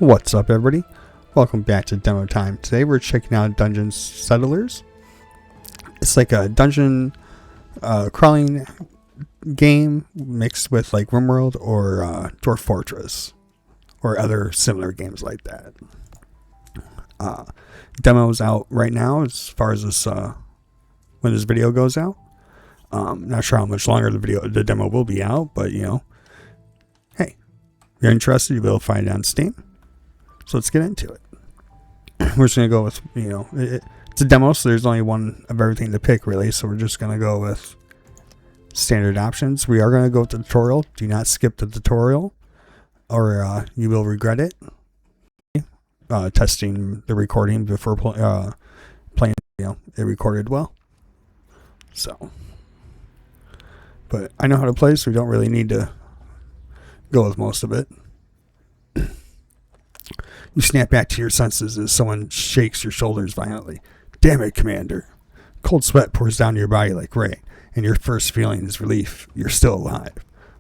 What's up, everybody? Welcome back to Demo Time. Today we're checking out Dungeon Settlers. It's like a dungeon crawling game mixed with like RimWorld or Dwarf Fortress or other similar games like that. Demo's out right now as far as this when this video goes out. Not sure how much longer the demo will be out, but hey, if you're interested, you'll be able to find it on Steam. So let's get into it. We're just going to go with, it's a demo, so there's only one of everything to pick, really. So we're just going to go with standard options. We are going to go with the tutorial. Do not skip the tutorial, or you will regret it. Testing the recording before playing, it recorded well. So, but I know how to play, so we don't really need to go with most of it. You snap back to your senses as someone shakes your shoulders violently. Damn it, Commander. Cold sweat pours down your body like rain, and your first feeling is relief. You're still alive.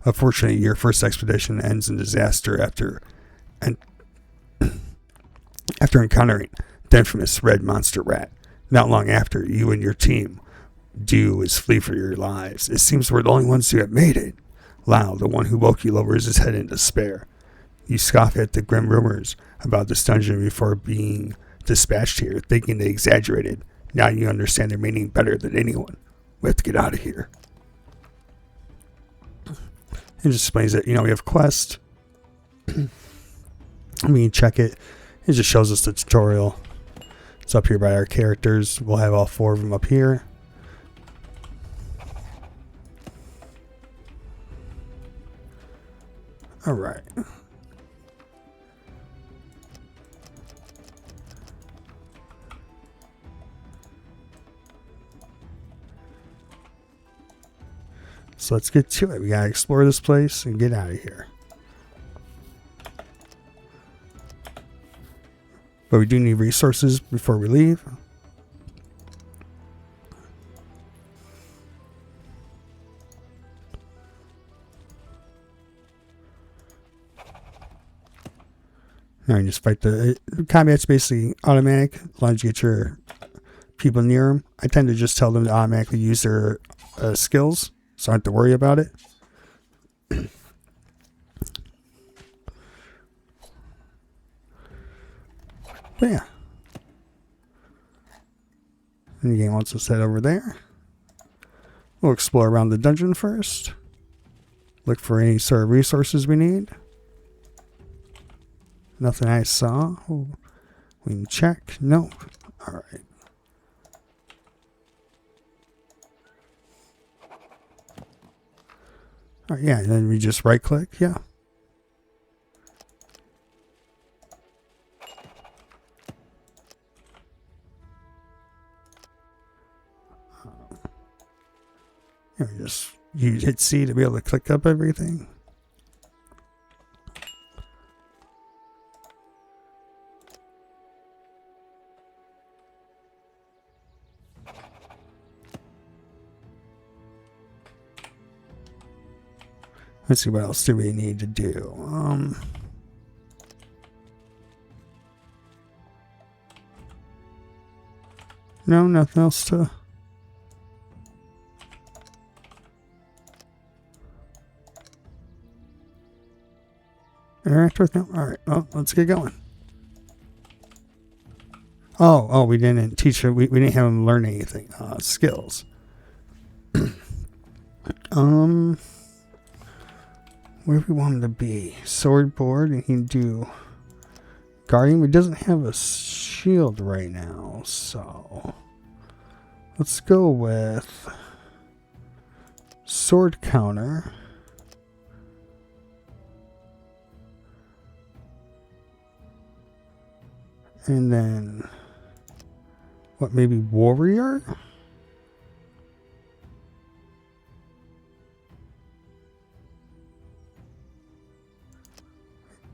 Unfortunately, your first expedition ends in disaster after encountering the infamous red monster rat. Not long after, you and your team do is flee for your lives. It seems we're the only ones who have made it. Lau, the one who woke you, lowers his head in despair. You scoff at the grim rumors about this dungeon before being dispatched here, thinking they exaggerated. Now you understand their meaning better than anyone. We have to get out of here. It just explains that, we have a quest. We can check it. It just shows us the tutorial. It's up here by our characters. We'll have all four of them up here. All right. So let's get to it. We gotta explore this place and get out of here. But we do need resources before we leave. Now you just fight the combat's basically automatic as long as you get your people near them. I tend to just tell them to automatically use their skills, so I don't have to worry about it. But yeah. And the game wants us to head over there. We'll explore around the dungeon first. Look for any sort of resources we need. Nothing I saw. We can check. No. Alright. Alright, yeah, and then we just right click. Yeah. You hit C to be able to click up everything. Let's see, what else do we need to do? No, nothing else to... interact with? No? Alright, well, let's get going. Oh, we didn't teach her. We didn't have him learn anything. Skills. Where do we want him to be? Sword board, and he can do guarding. He doesn't have a shield right now, so let's go with sword counter. And then, maybe warrior?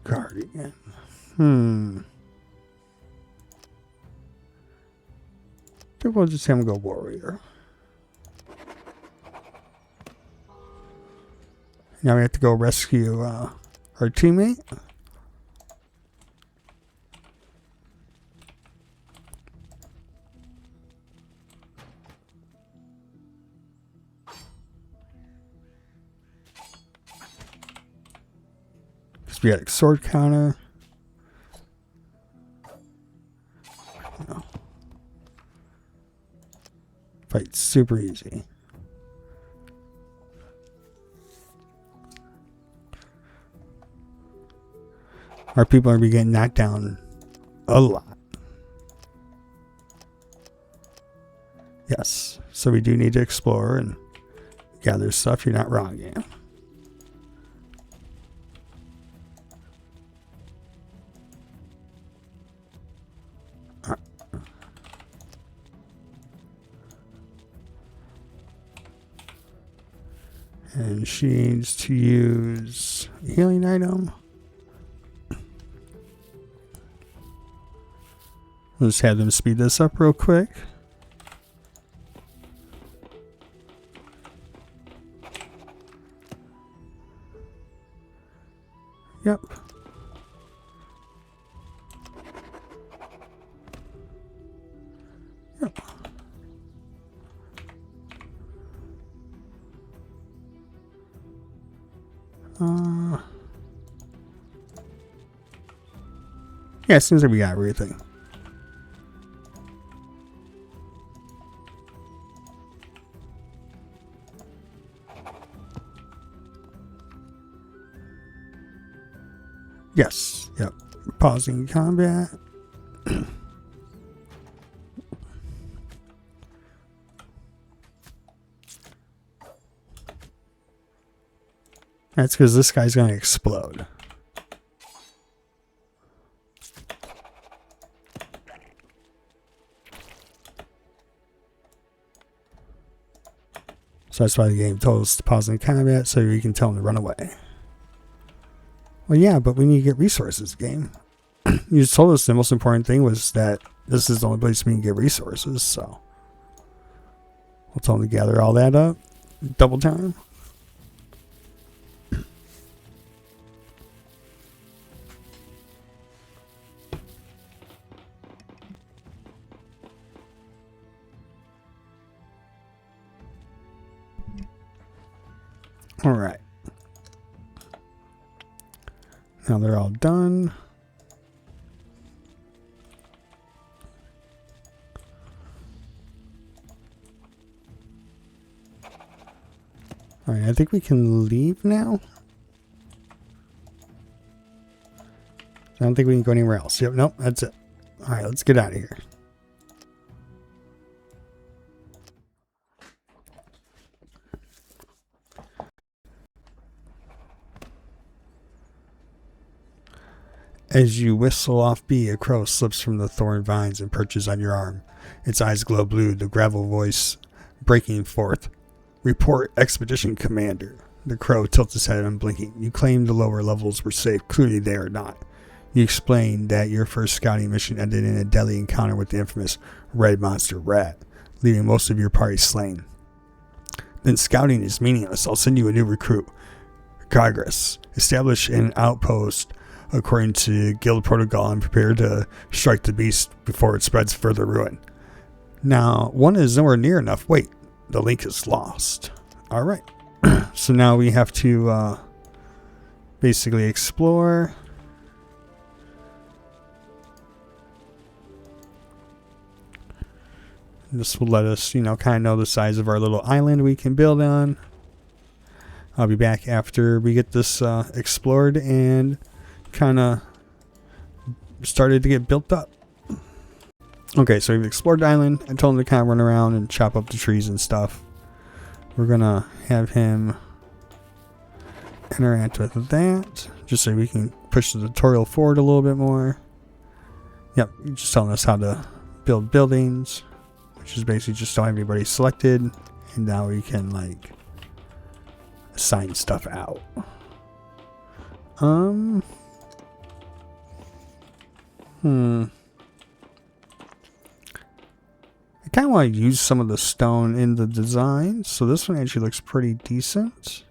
Guardian. I think we'll just have him go warrior. Now we have to go rescue our teammate. Spiatic sword counter. No. Fight super easy. Our people are getting knocked down a lot. Yes, so we do need to explore and gather stuff. You're not wrong, yeah. And she needs to use a healing item. Let's have them speed this up real quick. Yep. Yep. Yeah, it seems like we got everything. Yes. Yep. Pausing combat. That's because this guy's going to explode. So that's why the game told us to pause in combat so you can tell him to run away. Well, yeah, but we need to get resources, game. You just told us the most important thing was that this is the only place we can get resources, so we'll tell him to gather all that up. Double time. All right. Now they're all done. All right, I think we can leave now. I don't think we can go anywhere else. Yep, nope, that's it. All right, let's get out of here. As you whistle off B, a crow slips from the thorn vines and perches on your arm. Its eyes glow blue, the gravel voice breaking forth. Report, Expedition Commander. The crow tilts his head unblinking. You claim the lower levels were safe. Clearly they are not. You explain that your first scouting mission ended in a deadly encounter with the infamous red monster rat, leaving most of your party slain. Then scouting is meaningless. I'll send you a new recruit. Progress. Establish an outpost according to guild protocol and prepare to strike the beast before it spreads further ruin. Now, one is nowhere near enough. Wait, the link is lost. All right. So now we have to basically explore. This will let us, kind of know the size of our little island we can build on. I'll be back after we get this explored and kind of started to get built up. Okay, so we've explored the island. I told him to kind of run around and chop up the trees and stuff. We're gonna have him interact with that just so we can push the tutorial forward a little bit more. Yep, just telling us how to build buildings, which is basically just so everybody's selected, and now we can assign stuff out. I kind of want to use some of the stone in the design, so this one actually looks pretty decent.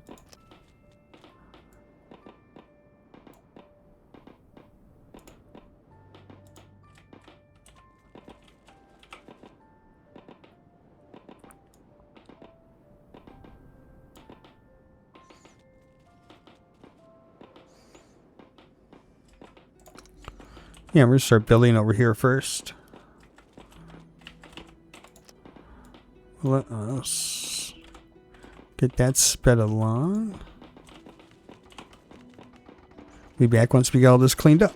Yeah, we're gonna start building over here first. Let us get that sped along. Be back once we get all this cleaned up.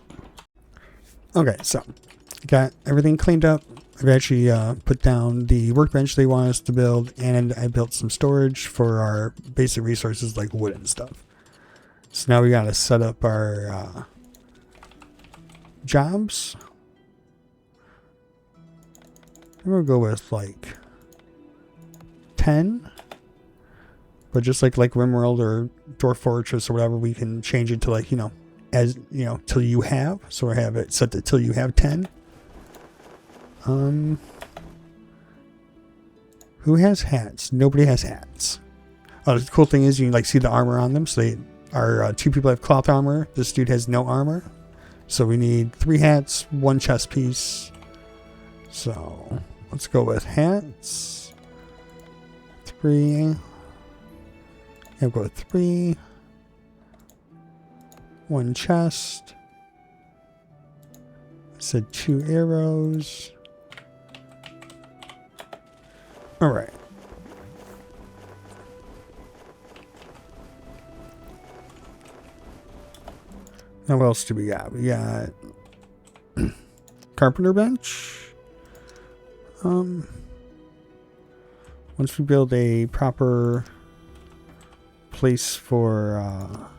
Okay, so got everything cleaned up. I've actually put down the workbench they want us to build, and I built some storage for our basic resources like wood and stuff. So now we gotta set up our jobs. I'm gonna go with like 10, but just like rimworld or dwarf fortress or whatever, we can change it to like, you know, as you know, till you have. So I have it set to till you have 10. Who has hats? Nobody has hats. Oh, the cool thing is you can like see the armor on them. So they are 2 people have cloth armor. This dude has no armor. So we need 3 hats, 1 chest piece. So let's go with hats. 3. I'll go with 3. 1 chest. I said 2 arrows. All right. Now what else do we got? We got carpenter bench. Once we build a proper place for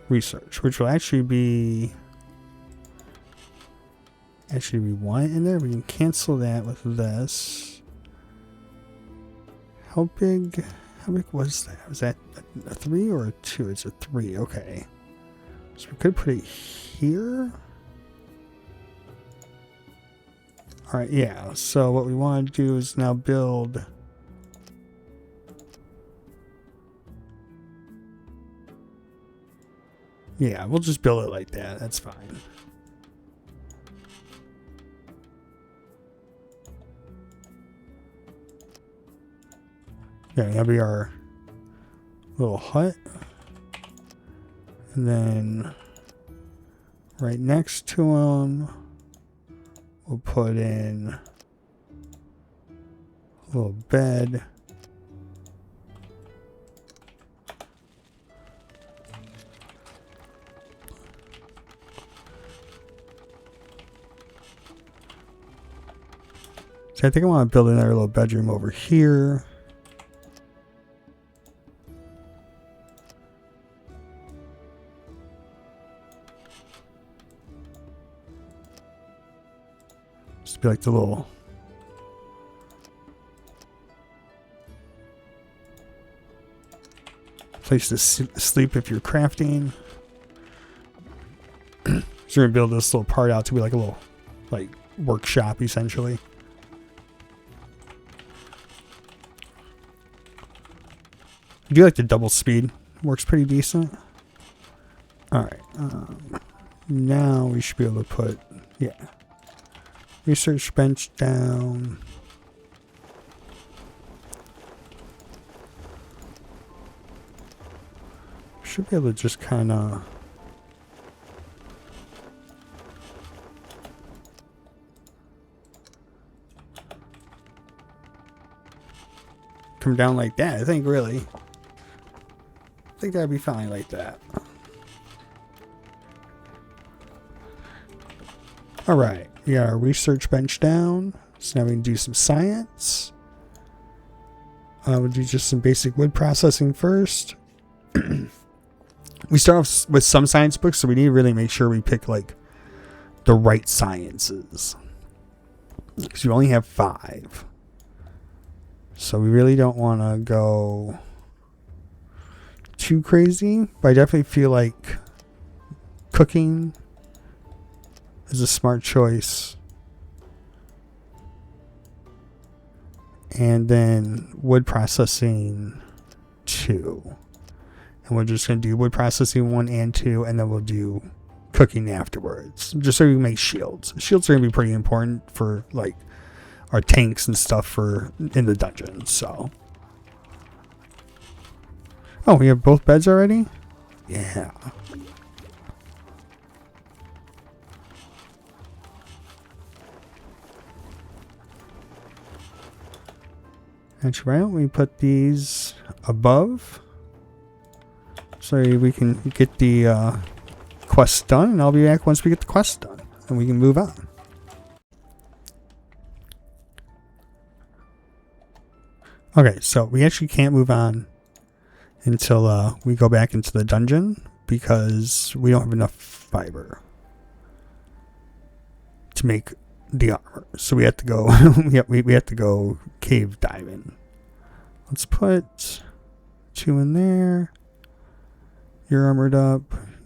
research, which will actually be we want it in there. We can cancel that with this. How big was that? Was that a 3 or a 2? It's a 3. Okay. So we could put it here. All right, yeah. So what we want to do is now build. Yeah, we'll just build it like that. That's fine. Yeah, that'll be our little hut. And then right next to him, we'll put in a little bed. So I think I want to build another little bedroom over here. Be like the little place to sleep if you're crafting. So we're gonna build this little part out to be like a little like workshop essentially. I do like the double speed. Works pretty decent. All right. Now we should be able to put research bench down. Should be able to just kind of come down like that. I think that'd be fine like that. All right. We got our research bench down. So now we can do some science. We'll do just some basic wood processing first. We start off with some science books, so we need to really make sure we pick like the right sciences. Because you only have 5. So we really don't want to go too crazy. But I definitely feel like cooking is a smart choice. And then wood processing 2. And we're just going to do wood processing 1 and 2, and then we'll do cooking afterwards. Just so we can make shields. Shields are going to be pretty important for like our tanks and stuff for in the dungeons. So, oh, we have both beds already? Yeah. Actually, why don't we put these above so we can get the quest done, and I'll be back once we get the quest done and we can move on. Okay, so we actually can't move on until we go back into the dungeon because we don't have enough fiber to make the armor. So we have to go we have to go cave diving. Let's put 2 in there. You're armored up.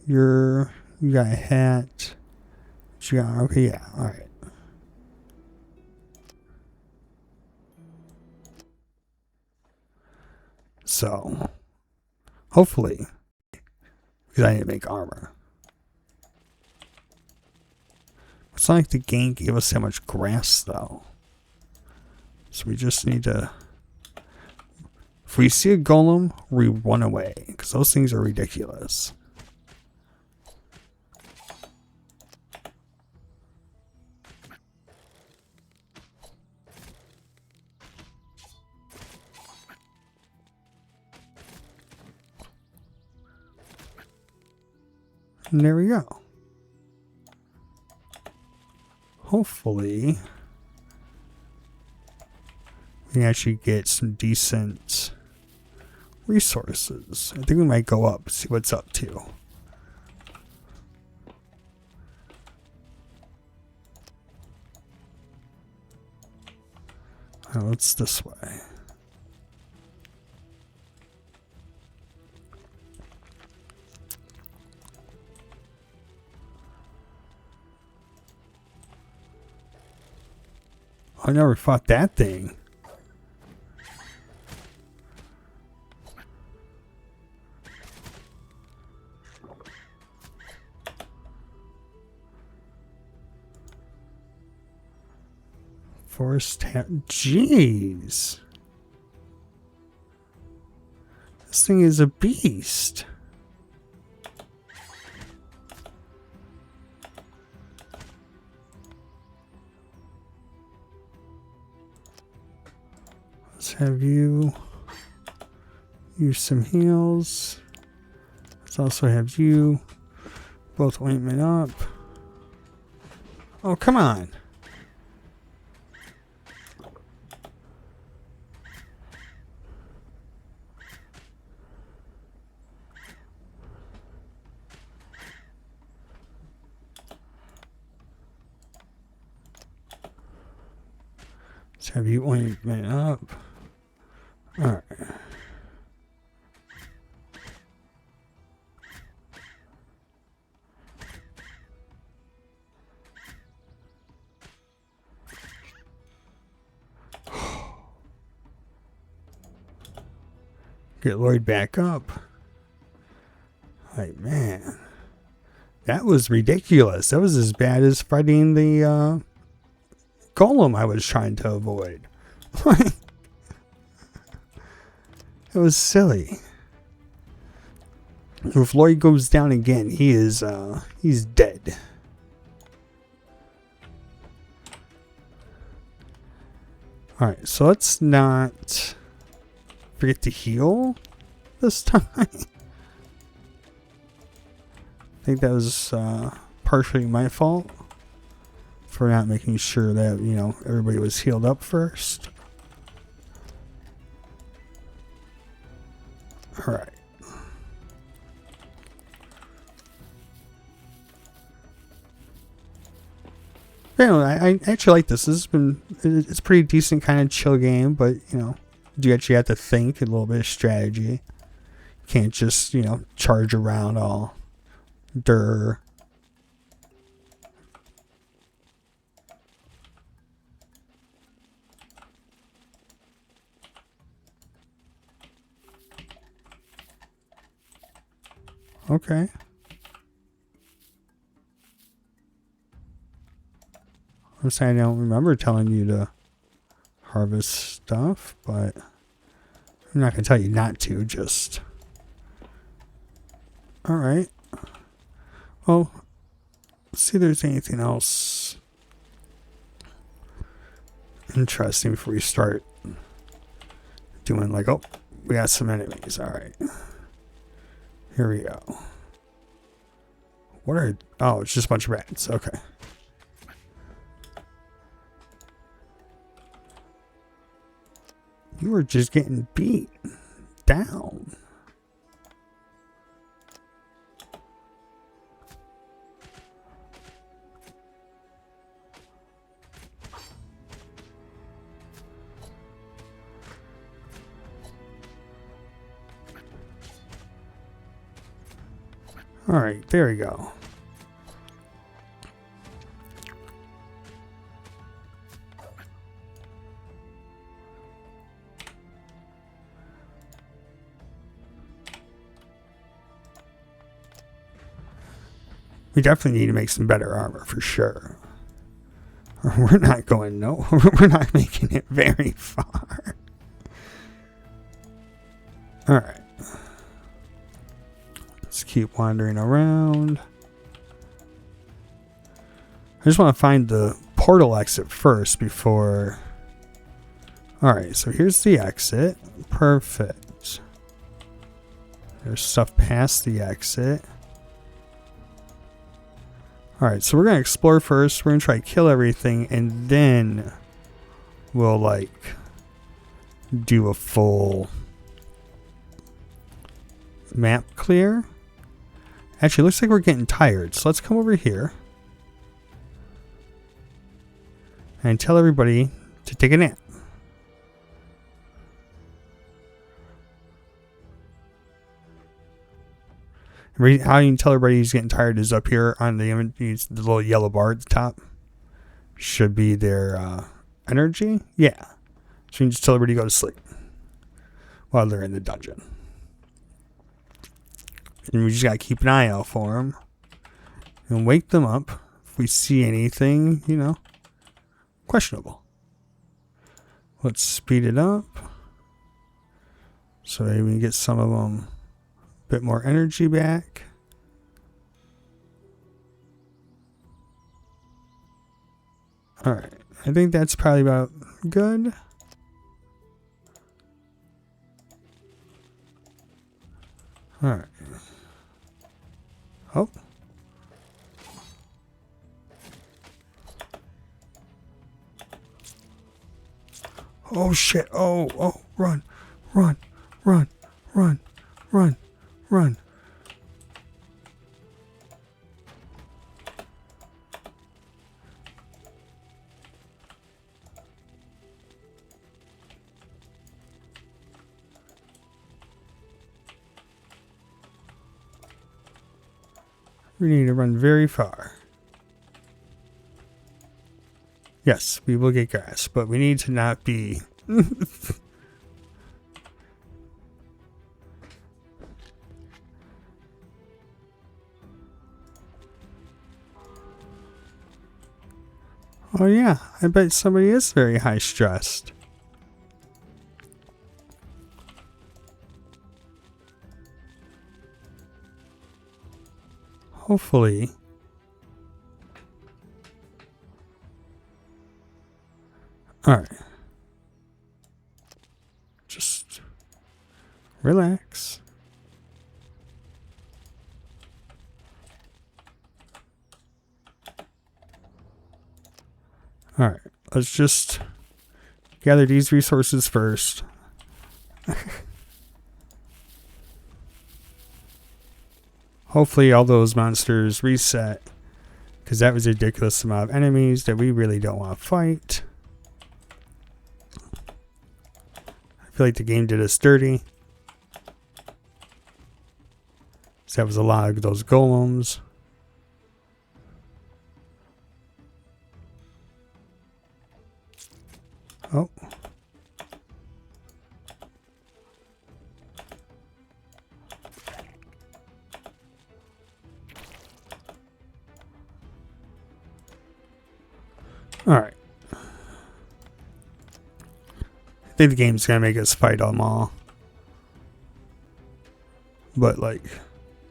You got a hat. You got, okay, yeah, alright. So hopefully, because I need to make armor. It's not like the game gave us that much grass though. So we just need to, if we see a golem, we run away, because those things are ridiculous. And there we go. Hopefully, we can actually get some decent resources. I think we might go up, see what's up to. Oh, it's this way. I never fought that thing. Forest jeez. This thing is a beast. Let's have you use some heals. Let's also have you both ointment up. Oh, come on. Let's have you ointment up. Alright. Get Lloyd back up. Like, man. That was ridiculous. That was as bad as fighting the golem I was trying to avoid. It was silly. If Lloyd goes down again, he's dead. Alright, so let's not forget to heal this time. I think that was partially my fault for not making sure that, you know, everybody was healed up first. Alright. Anyway, I actually like this. It's a pretty decent kind of chill game, but, you know, you actually have to think, a little bit of strategy. You can't just, you know, charge around all durr. Okay. I'm saying I don't remember telling you to harvest stuff, but I'm not going to tell you not to, just... Alright. Well, let's see if there's anything else interesting before we start doing like, oh, we got some enemies. All right. Here we go. What are... Oh, it's just a bunch of rats. Okay. You were just getting beat down. All right, there we go. We definitely need to make some better armor for sure. We're not going we're not making it very far. All right. Let's keep wandering around. I just want to find the portal exit first before... Alright, so here's the exit. Perfect. There's stuff past the exit. Alright, so we're going to explore first. We're going to try to kill everything, and then we'll, like, do a full map clear. Actually, it looks like we're getting tired, so let's come over here and tell everybody to take a nap. How you can tell everybody he's getting tired is up here on the little yellow bar at the top. Should be their energy. Yeah. So you can just tell everybody to go to sleep while they're in the dungeon. And we just gotta keep an eye out for them and wake them up if we see anything, you know, questionable. Let's speed it up so maybe we can get some of them a bit more energy back. All right, I think that's probably about good. All right. Oh. Oh shit. Oh, run. Run. Run. Run. Run. Run. We need to run very far. Yes, we will get grass, but we need to not be... Oh yeah, I bet somebody is very high stressed. Hopefully. Alright. Just relax. Alright, let's just gather these resources first. Hopefully all those monsters reset, because that was a ridiculous amount of enemies that we really don't want to fight. I feel like the game did us dirty. So that was a lot of those golems. Oh. Alright. I think the game's gonna make us fight them all. But like,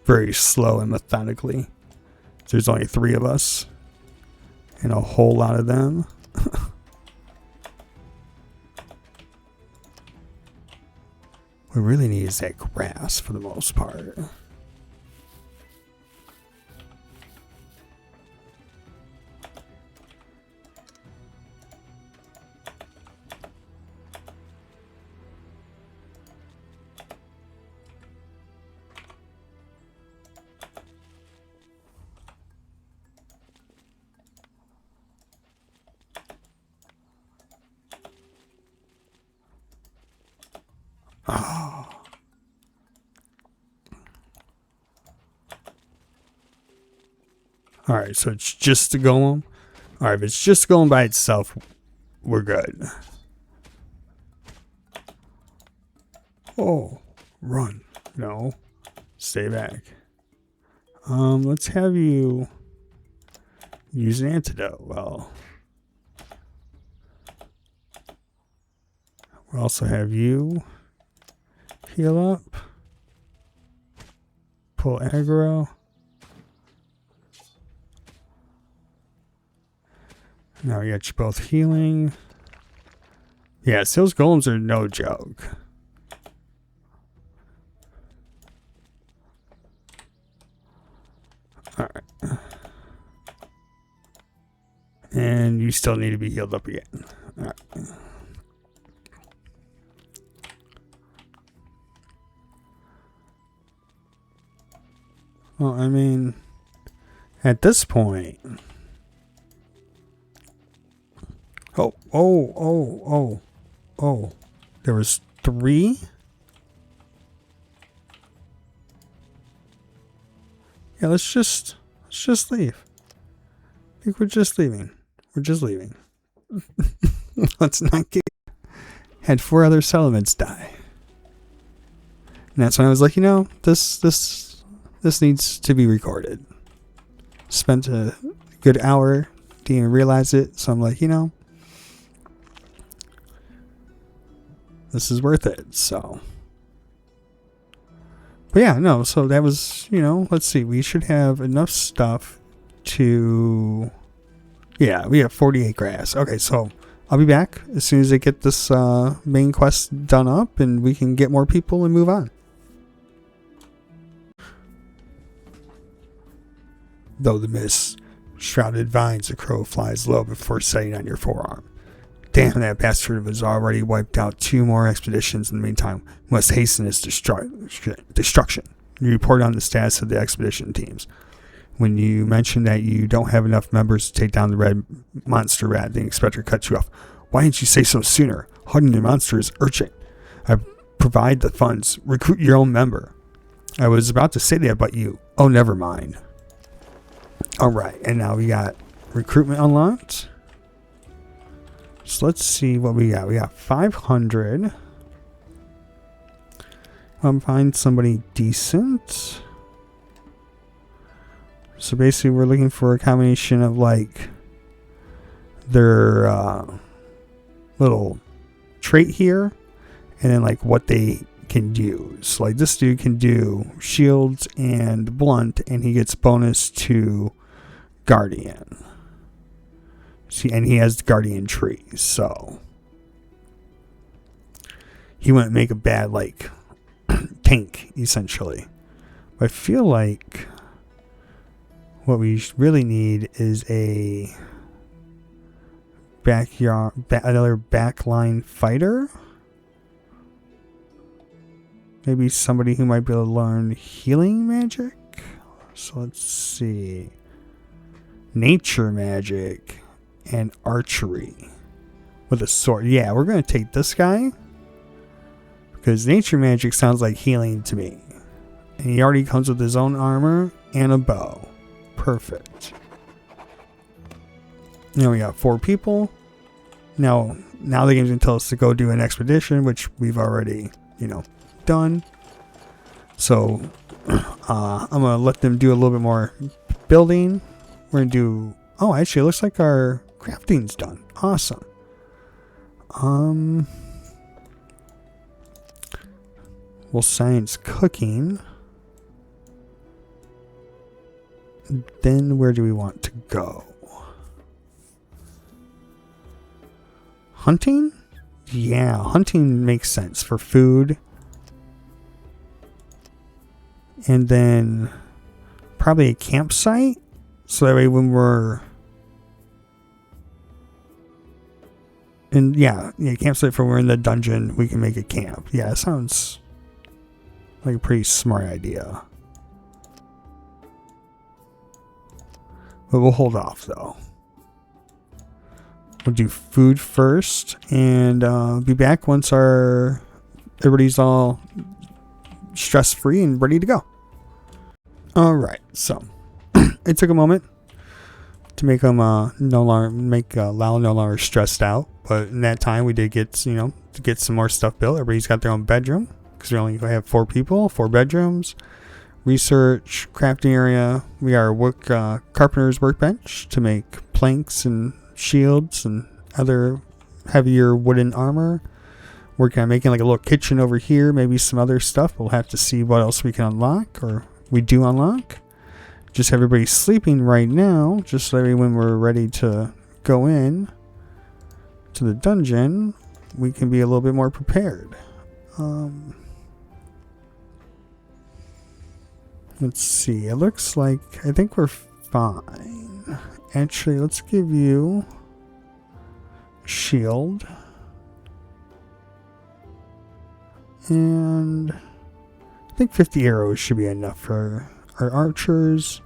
very slow and methodically. There's only 3 of us. And a whole lot of them. we really need is that grass for the most part. Oh. Alright, so it's just the golem. Alright, if it's just going by itself, we're good. Oh, run. No. Stay back. Let's have you use an antidote. Well, we'll also have you heal up. Pull aggro. Now we got you both healing. Yeah, those golems are no joke. Alright. And you still need to be healed up again. Alright. Well, I mean, at this point... Oh. There was 3? Yeah, let's just leave. I think we're just leaving. We're just leaving. Let's not get... Had 4 other settlements die. And that's when I was like, you know, this needs to be recorded. Spent a good hour, didn't even realize it. So I'm like, you know, this is worth it. So, but yeah, no. So that was, you know, let's see. We should have enough stuff to. Yeah, we have 48 grass. Okay, so I'll be back as soon as I get this main quest done up, and we can get more people and move on. Though the mist shrouded vines, a crow flies low before setting on your forearm. Damn, that bastard has already wiped out 2 more expeditions in the meantime. We must hasten its destruction. You report on the status of the expedition teams. When you mention that you don't have enough members to take down the red monster rat, the inspector cuts you off. Why didn't you say so sooner? Hunting the monster is urgent. I provide the funds. Recruit your own member. I was about to say that, but you... Oh, never mind. Alright, and now we got recruitment unlocked. So let's see what we got. We got 500. Find somebody decent. So basically we're looking for a combination of like their little trait here and then like what they can use. Like this dude can do shields and blunt and he gets bonus to guardian. See, and he has the guardian tree, so he wouldn't make a bad like tank essentially. But I feel like what we really need is a another backline fighter. Maybe somebody who might be able to learn healing magic. So let's see. Nature magic and archery with a sword. Yeah, we're going to take this guy because nature magic sounds like healing to me. And he already comes with his own armor and a bow. Perfect. Now we got 4 people. Now the game's going to tell us to go do an expedition, which we've already, you know, done. So I'm going to let them do a little bit more building. We're going to do... Oh, actually, it looks like our crafting's done. Awesome. We'll science cooking. Then where do we want to go? Hunting? Yeah, hunting makes sense for food. And then probably a campsite. So that way when we're... And yeah, campsite for when we're in the dungeon, we can make a camp. Yeah, it sounds like a pretty smart idea. But we'll hold off though. We'll do food first and be back once everybody's all stress-free and ready to go. Alright, so it took a moment to make them Lal no longer stressed out. But in that time, we did get, to get some more stuff built. Everybody's got their own bedroom because we only have 4 people, 4 bedrooms. Research, crafting area. We are carpenter's workbench to make planks and shields and other heavier wooden armor. Working on making like a little kitchen over here. Maybe some other stuff. We'll have to see what else we can unlock or we do unlock. Just everybody sleeping right now. Just so when we're ready to go in to the dungeon, we can be a little bit more prepared. Let's see. It looks like I think we're fine. Actually, let's give you a shield. And I think 50 arrows should be enough for our archers.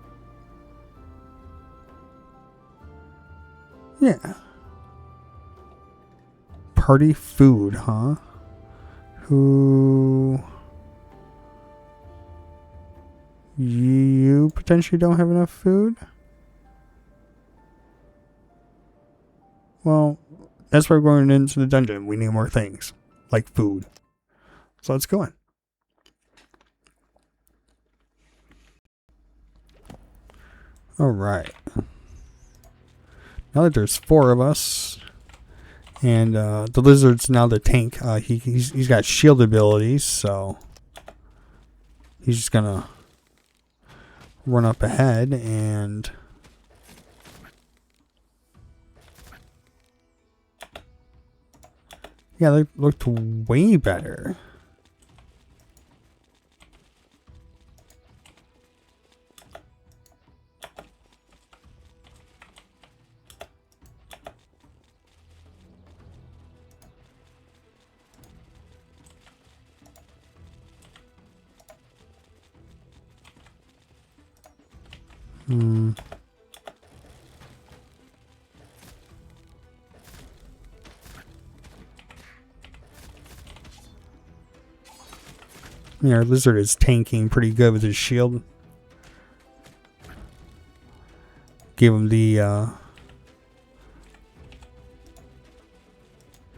Yeah. Party food, huh? Who... You potentially don't have enough food? Well, that's why we're going into the dungeon. We need more things, like food. So let's go in. Alright. Now that there's 4 of us, and the lizard's now the tank, he's got shield abilities, so he's just gonna run up ahead and yeah, they looked way better. Yeah, our lizard is tanking pretty good with his shield. Give him the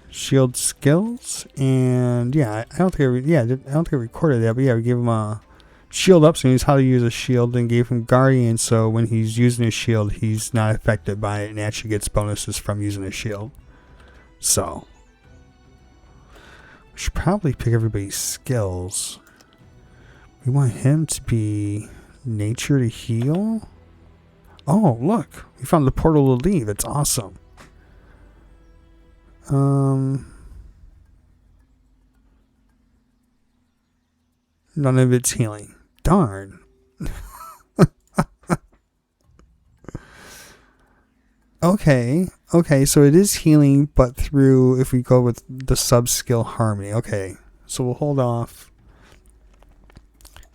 shield skills, and yeah, I don't think I don't think I recorded that, but yeah, we gave him a shield up, so he knows how to use a shield, and gave him guardian, so when he's using his shield, he's not affected by it, and actually gets bonuses from using his shield. So we should probably pick everybody's skills. We want him to be nature to heal. Oh, look, we found the portal to leave. It's awesome. None of it's healing. Darn. Okay, so it is healing, but through, if we go with the sub-skill harmony. Okay, so we'll hold off.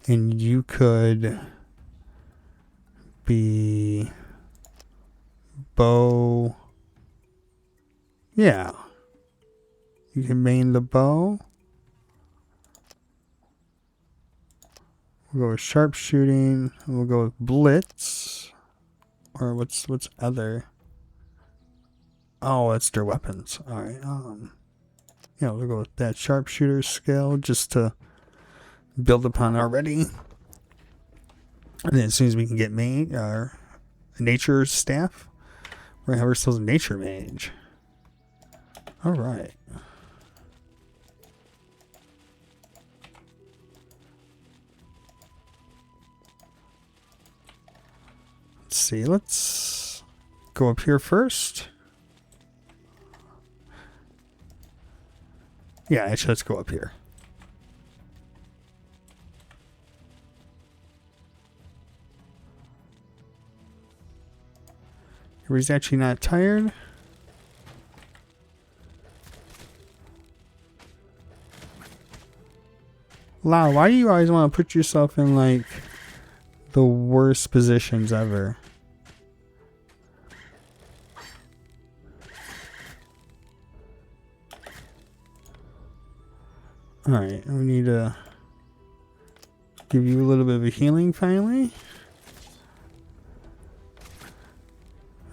And you could be bow. Yeah. You can main the bow. We'll go with sharpshooting. And we'll go with blitz. Or what's other? Oh, that's their weapons. Alright. Yeah, we'll go with that sharpshooter skill just to build upon already. And then as soon as we can get our nature staff, we're gonna have ourselves a nature mage. Alright. Let's see, let's go up here first. Yeah, actually let's go up here. Everybody's actually not tired. Lau, why do you always want to put yourself in like the worst positions ever? Alright, we need to give you a little bit of a healing finally.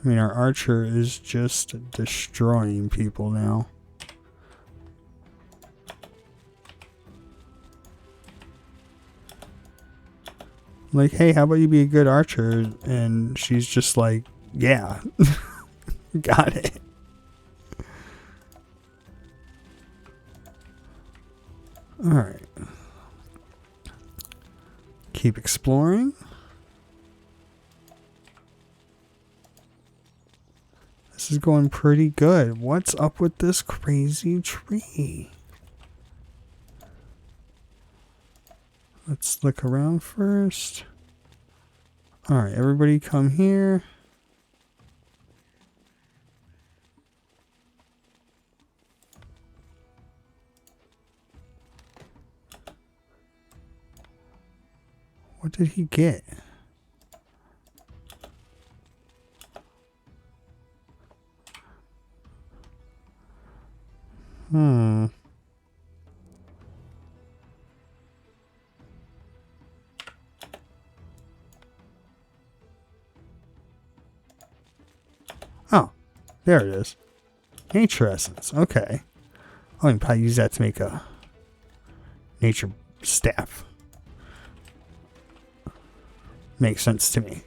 I mean, our archer is just destroying people now. Like, hey, how about you be a good archer? And she's just like, yeah, got it. Alright. Keep exploring. This is going pretty good. What's up with this crazy tree? Let's look around first. Alright, everybody come here. What did he get? Oh, there it is. Nature essence. Okay. I can probably use that to make a nature staff. Makes sense to me.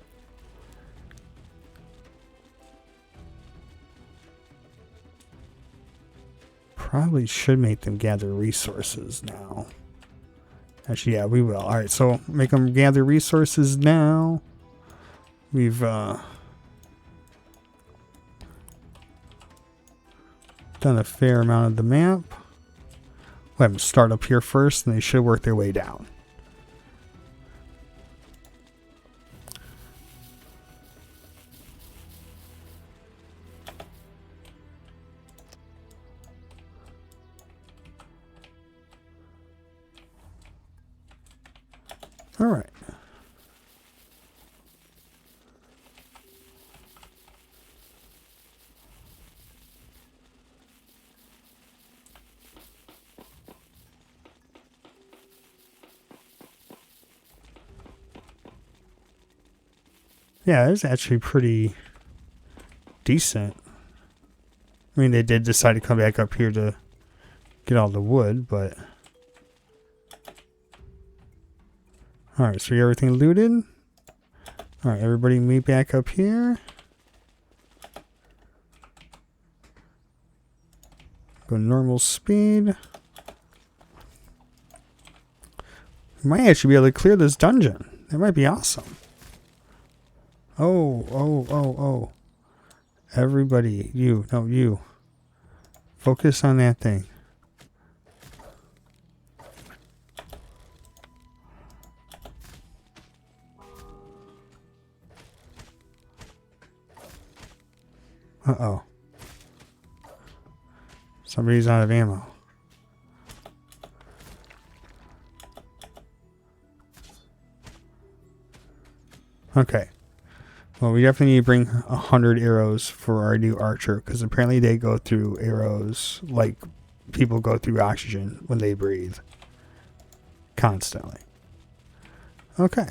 Probably should make them gather resources now. Actually, yeah, we will. Alright, so make them gather resources now. We've done a fair amount of the map. We'll have them start up here first, and they should work their way down. All right. Yeah, it's actually pretty decent. I mean, they did decide to come back up here to get all the wood, but... Alright, so everything looted. Alright, everybody meet back up here. Go normal speed. We might actually be able to clear this dungeon. That might be awesome. Oh. Everybody, you. Focus on that thing. Uh-oh. Somebody's out of ammo. Okay. Well, we definitely need to bring 100 arrows for our new archer, because apparently they go through arrows like people go through oxygen when they breathe. Constantly. Okay.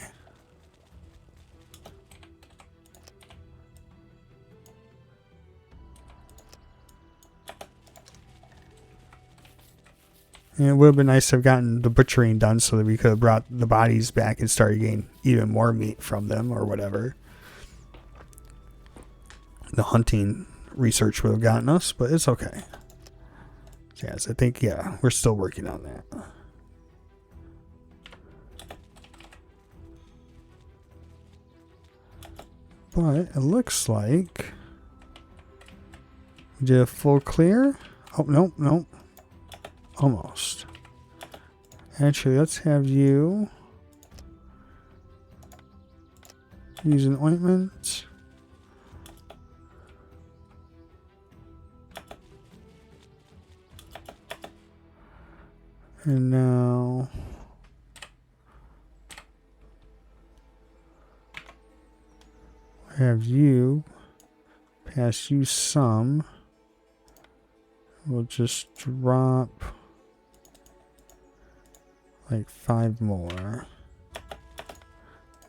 And it would have been nice to have gotten the butchering done so that we could have brought the bodies back and started getting even more meat from them or whatever. The hunting research would have gotten us, but it's okay. Yes, I think, yeah, we're still working on that. But it looks like we did a full clear. Oh, nope. Almost. Actually, let's have you use an ointment. And now have you pass you some. We'll just drop like 5 more.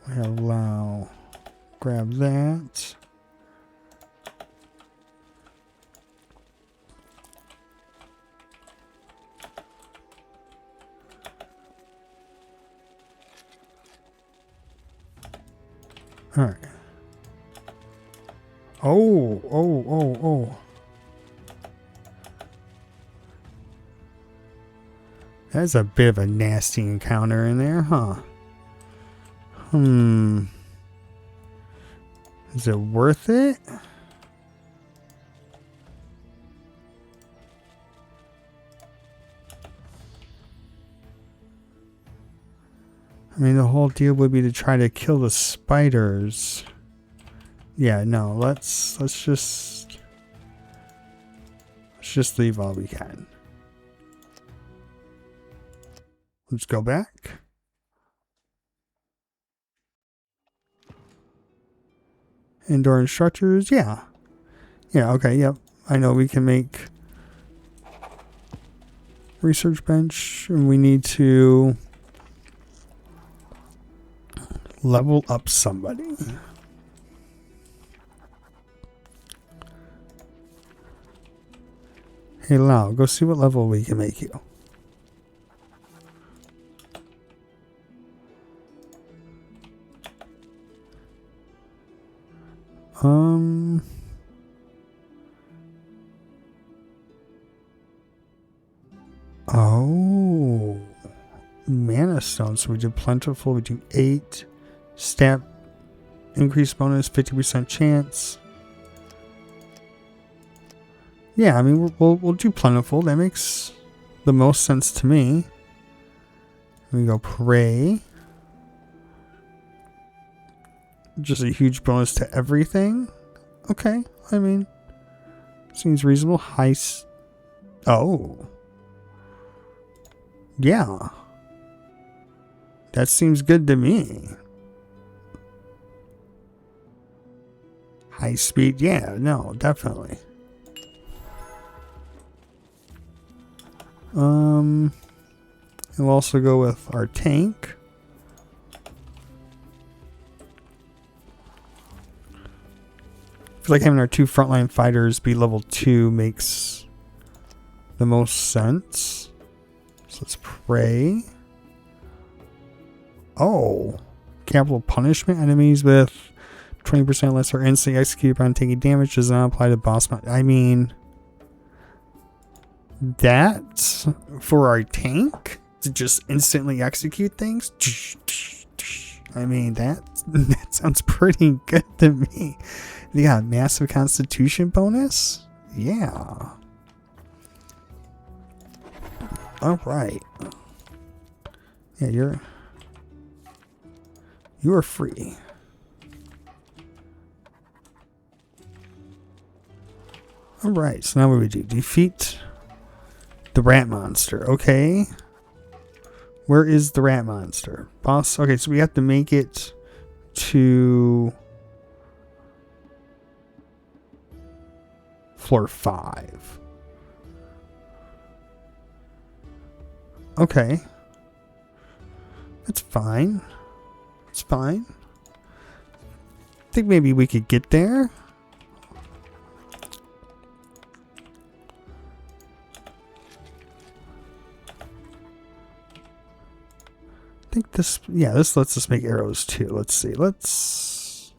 Allow, grab that. All right. Oh. That's a bit of a nasty encounter in there, huh? Is it worth it? I mean, the whole deal would be to try to kill the spiders. Yeah, no, let's just leave all we can. Let's go back. Indoor instructors, yeah. Yeah, okay, yep. I know we can make research bench, and we need to level up somebody. Hey Lau, go see what level we can make you. Oh, mana stones. So we do plentiful. We do 8 stat increase bonus, 50% chance. Yeah, I mean we'll do plentiful. That makes the most sense to me. We go pray. Just a huge bonus to everything. Okay, I mean, seems reasonable. Oh. Yeah. That seems good to me. High speed, yeah, no, definitely. We'll also go with our tank. I feel like having our 2 frontline fighters be level 2 makes the most sense. So let's pray. Oh. Capital punishment. Enemies with 20% less are instantly executed upon taking damage. Does not apply to boss mount. I mean, that for our tank to just instantly execute things. I mean, that sounds pretty good to me. Yeah, massive constitution bonus? Yeah. Alright. Yeah, you are free. Alright, so now what do we do? Defeat the rat monster. Okay. Where is the rat monster? Boss. Okay, so we have to make it to floor 5. Okay. That's fine. It's fine. I think maybe we could get there. I think this, yeah, this lets us make arrows too. Let's see. Let's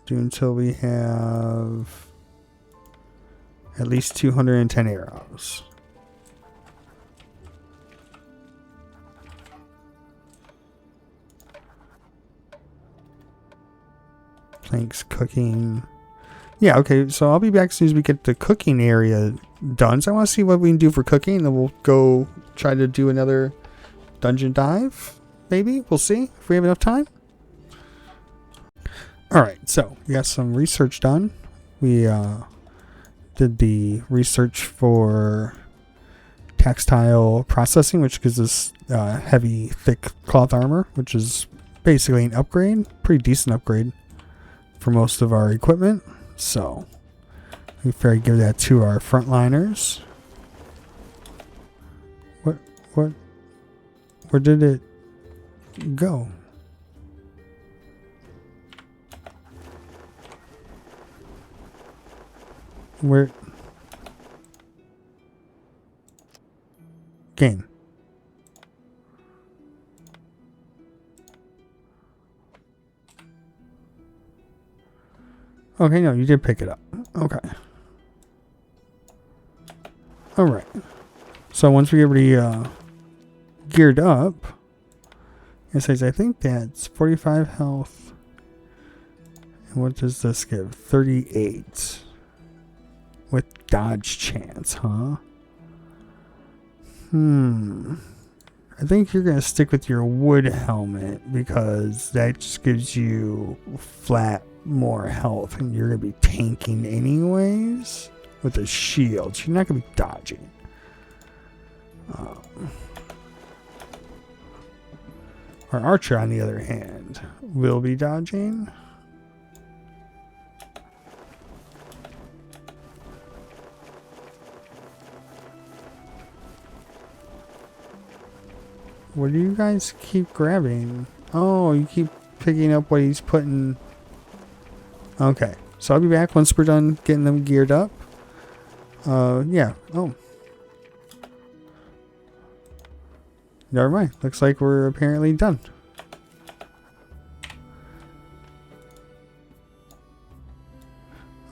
do until we have at least 210 arrows. Planks, cooking. Yeah, okay, so I'll be back as soon as we get the cooking area done. So I want to see what we can do for cooking, and then we'll go try to do another dungeon dive. Maybe. We'll see if we have enough time. Alright, so we got some research done. We did the research for textile processing, which gives us heavy, thick cloth armor, which is basically an upgrade, pretty decent upgrade for most of our equipment. So we figure give that to our frontliners. What? Where did it go? Where? Game. Okay, no, you did pick it up. Okay. Alright. So once we get everybody geared up, it says, I think that's 45 health. And what does this give? 38. With dodge chance, huh? I think you're going to stick with your wood helmet because that just gives you flat more health and you're going to be tanking anyways with a shield. So you're not going to be dodging. Our archer, on the other hand, will be dodging. What do you guys keep grabbing? Oh, you keep picking up what he's putting. Okay, so I'll be back once we're done getting them geared up. Yeah. Oh. Never mind. Looks like we're apparently done.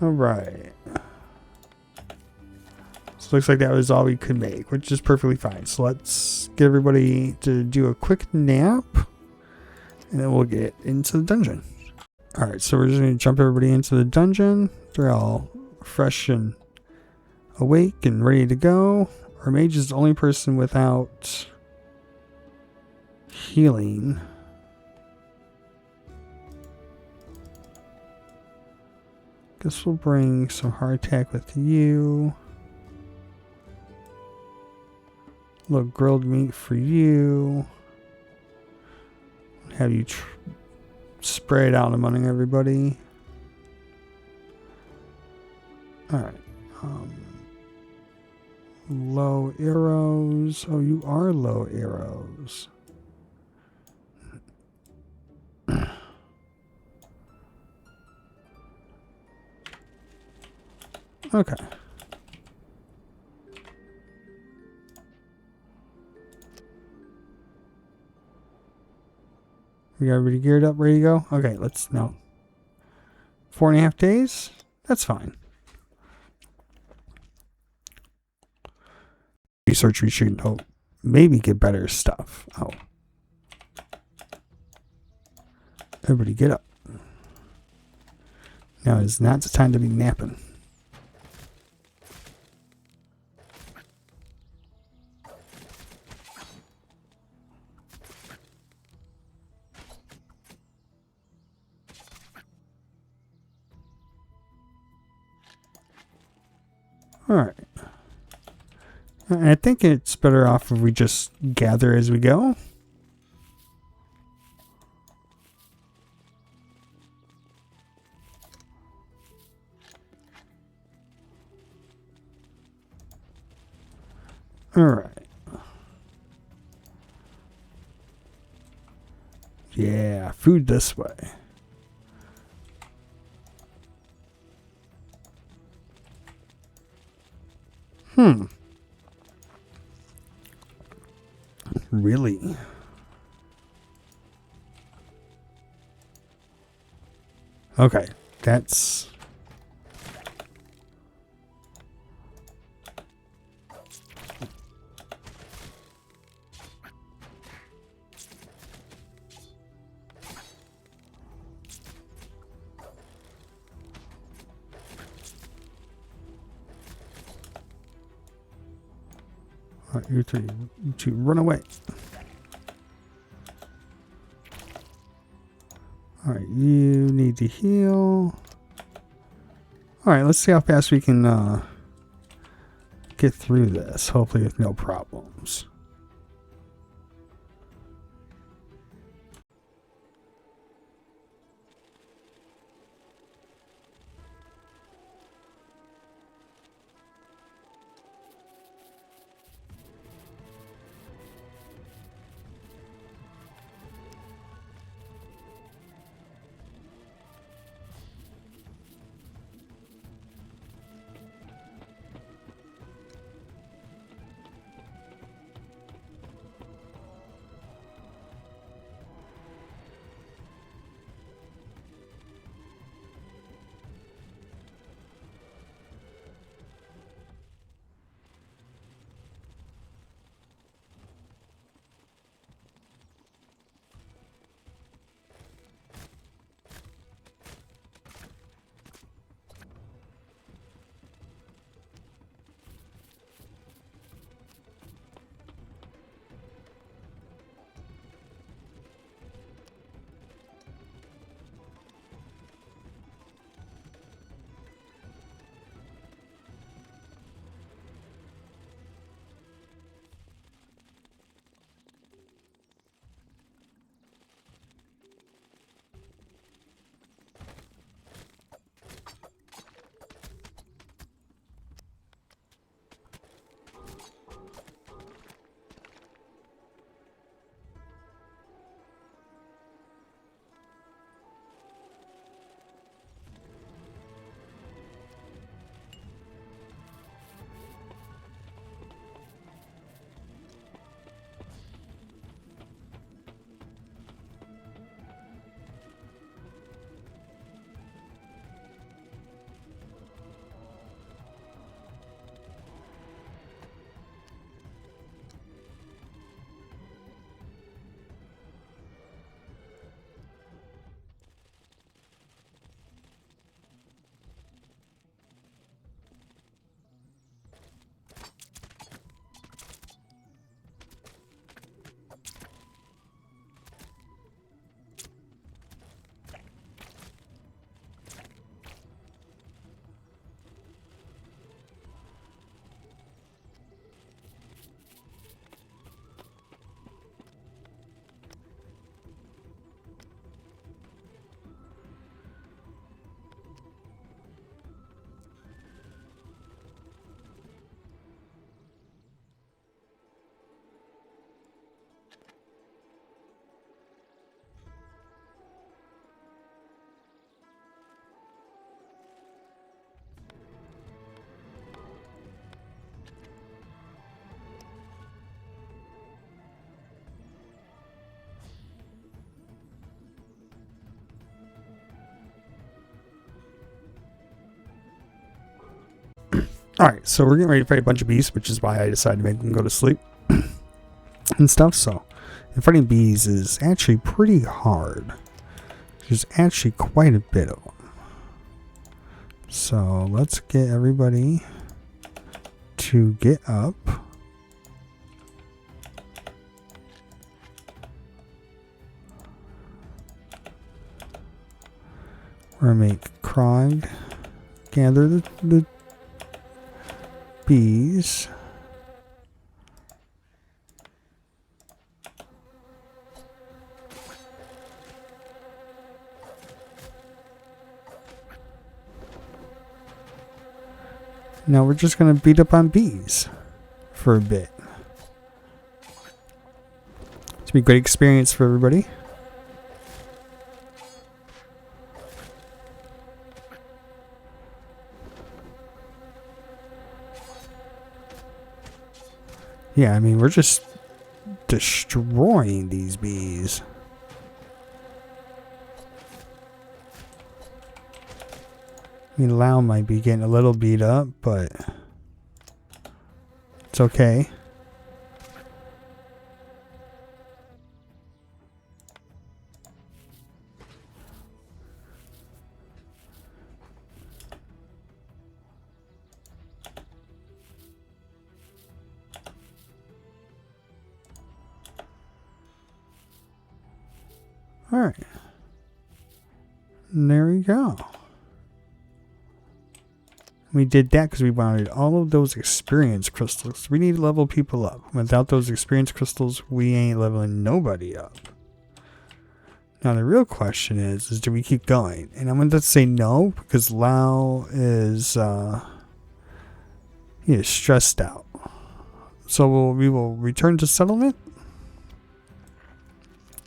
Alright. So looks like that was all we could make, which is perfectly fine. So let's get everybody to do a quick nap, and then we'll get into the dungeon. Alright, so we're just going to jump everybody into the dungeon. They're all fresh and awake and ready to go. Our mage is the only person without healing. Guess we'll bring some hard attack with you. A little grilled meat for you. Have you spread out among everybody. Alright. Low arrows. Oh, you are low arrows. Okay. We got everybody geared up, ready to go? Okay, let's no. 4.5 days? That's fine. Research we should maybe get better stuff. Oh. Everybody get up. Now is not the time to be napping. Alright. I think it's better off if we just gather as we go. Alright. Yeah, food this way. Really? Okay, that's... Alright, you two run away. Alright, you need to heal. Alright, let's see how fast we can get through this. Hopefully with no problems. Alright, so we're getting ready to fight a bunch of bees, which is why I decided to make them go to sleep and stuff. So, and fighting bees is actually pretty hard. There's actually quite a bit of them. So, let's get everybody to get up. We're going to make Krog gather the bees. Now we're just going to beat up on bees for a bit. It's be a great experience for everybody. Yeah, I mean, we're just destroying these bees. I mean, Lau might be getting a little beat up, but it's okay. All right. And there we go. We did that because we wanted all of those experience crystals. We need to level people up. Without those experience crystals, we ain't leveling nobody up. Now the real question is do we keep going? And I'm going to say no, because Lau is he is stressed out. So we will return to settlement.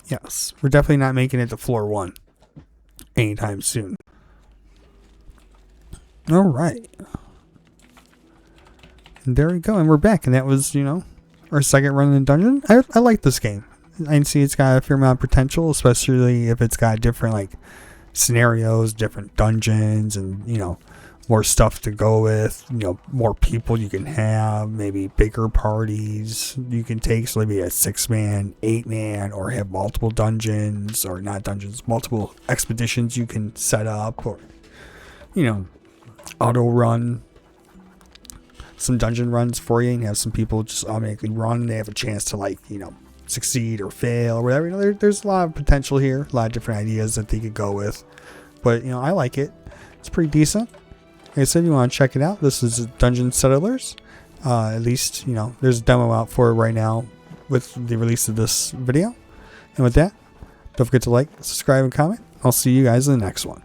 Yes, we're definitely not making it to floor 1 anytime soon. All right. And there we go, and we're back, and that was, our second run in the dungeon. I like this game. I can see it's got a fair amount of potential, especially if it's got different scenarios, different dungeons, and more stuff to go with. More people you can have, maybe bigger parties you can take. So maybe a 6-man, 8-man, or have multiple dungeons, or not dungeons, multiple expeditions you can set up, or auto run some dungeon runs for you, and have some people just automatically run. They have a chance to succeed or fail or whatever. There's a lot of potential here, a lot of different ideas that they could go with. But I like it. It's pretty decent. Like I said, you want to check it out. This is Dungeon Settlers. At least there's a demo out for it right now with the release of this video. And with that, don't forget to like, subscribe, and comment. I'll see you guys in the next one.